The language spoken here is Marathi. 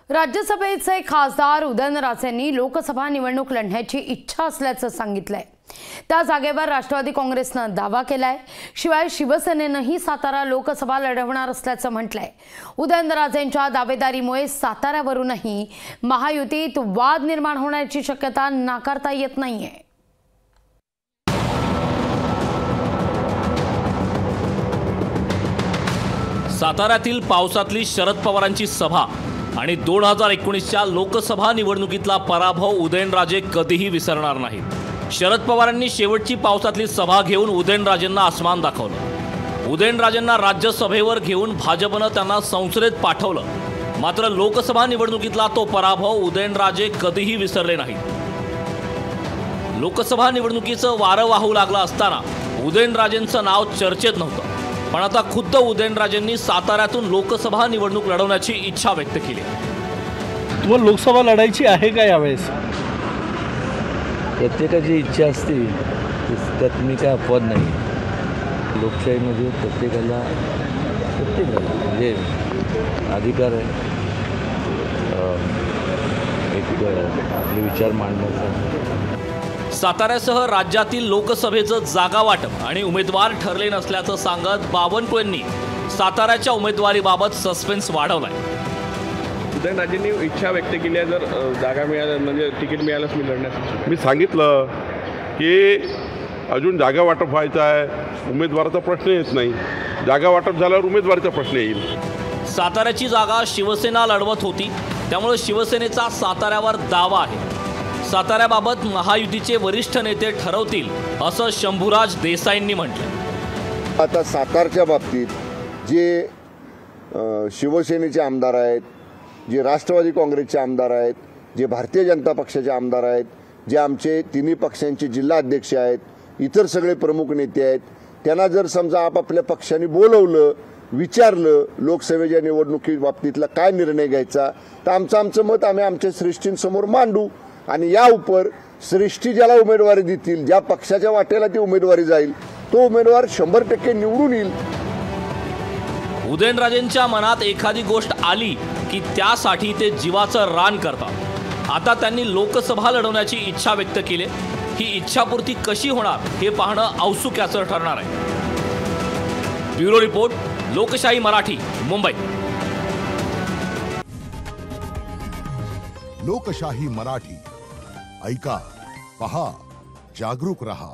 राज्यसभेचे खासदार उदयनराजेंनी लोकसभा निवडणूक लढण्याची इच्छा असल्याचं सांगितलंय। त्या जागेवर राष्ट्रवादी काँग्रेसनं दावा केलाय। शिवाय शिवसेनेनंही सातारा लोकसभा लढवणार असल्याचं म्हटलंय। उदयनराजेंच्या दावेदारीमुळे साताऱ्यावरूनही महायुतीत वाद निर्माण होण्याची शक्यता नाकारता येत नाहीये। साताऱ्यातील पावसातली शरद पवारांची सभा आणि 2019च्या लोकसभा निवडणुकीतला पराभव उदयनराजे कधीही विसरणार नाहीत। शरद पवारांनी शेवटची पावसातली सभा घेऊन उदयनराजेंना आसमान दाखवलं। उदयनराजेंना राज्यसभेवर घेऊन भाजपनं त्यांना संसदेत पाठवलं। मात्र लोकसभा निवडणुकीतला तो पराभव उदयनराजे कधीही विसरले नाहीत। लोकसभा निवडणुकीचं वारं वाहू लागलं असताना उदयनराजेंचं नाव चर्चेत नव्हतं, पण आता खुद्द उदयनराजेंनी साताऱ्यातून लोकसभा निवडणूक लढवण्याची इच्छा व्यक्त केली। तुम्हाला लोकसभा लढायची आहे का यावेळेस? प्रत्येकाची इच्छा असते, त्यात मी काय अपवाद नाही। लोकशाहीमध्ये प्रत्येकाला म्हणजे अधिकार आहे एक आपले विचार मांडण्याचा। साताऱ्यासह राज्यातील लोकसभेचं जागा वाटप आणि उमेदवार ठरले नसल्याचं सांगत बावनकुळेंनी साताऱ्याच्या उमेदवारीबाबत सस्पेन्स वाढवलाय। उदयनराजेंनी इच्छा व्यक्त केली आहे, जर जागा मिळाली म्हणजे तिकीट मिळालंच मी लढण्यासाठी। मी सांगितलं की अजून जागा वाटप व्हायचं आहे, उमेदवाराचा प्रश्न येत नाही। जागा वाटप झाल्यावर उमेदवारीचा प्रश्न येईल। साताऱ्याची जागा शिवसेना लढवत होती, त्यामुळे शिवसेनेचा साताऱ्यावर दावा आहे। साताऱ्याबाबत महायुतीचे वरिष्ठ नेते ठरवतील असं शंभूराज देसाईंनी म्हटलं। आता सातारच्या बाबतीत जे शिवसेनेचे आमदार आहेत, जे राष्ट्रवादी काँग्रेसचे आमदार आहेत, जे भारतीय जनता पक्षाचे आमदार आहेत, जे आमचे तिन्ही पक्षांचे जिल्हा अध्यक्ष आहेत, इतर सगळे प्रमुख नेते आहेत, त्यांना जर समजा आपापल्या पक्षाने बोलवलं, विचारलं लोकसभेच्या निवडणुकी बाबतीतला काय निर्णय घ्यायचा, तर आमचं मत आम्ही आमच्या श्रेष्ठींसमोर मांडू आणि या उपर श्रेष्ठी ज्याला उमेदवारी देतील, ज्या पक्षाच्या वाटेला ती उमेदवारी जाईल, तो उमेदवार 100% निवडून येईल। उदयनराजेंच्या मनात एखादी गोष्ट आली की त्यासाठी ते जीवाचं रान करतात। आता त्यांनी लोकसभा लढवण्याची इच्छा व्यक्त केली। ही इच्छापूर्ती कशी होणार हे पाहणं औत्सुक्याचं ठरणार आहे। ब्युरो रिपोर्ट, लोकशाही मराठी, मुंबई। लोकशाही मराठी ऐका, पहा, जागरूक रहा।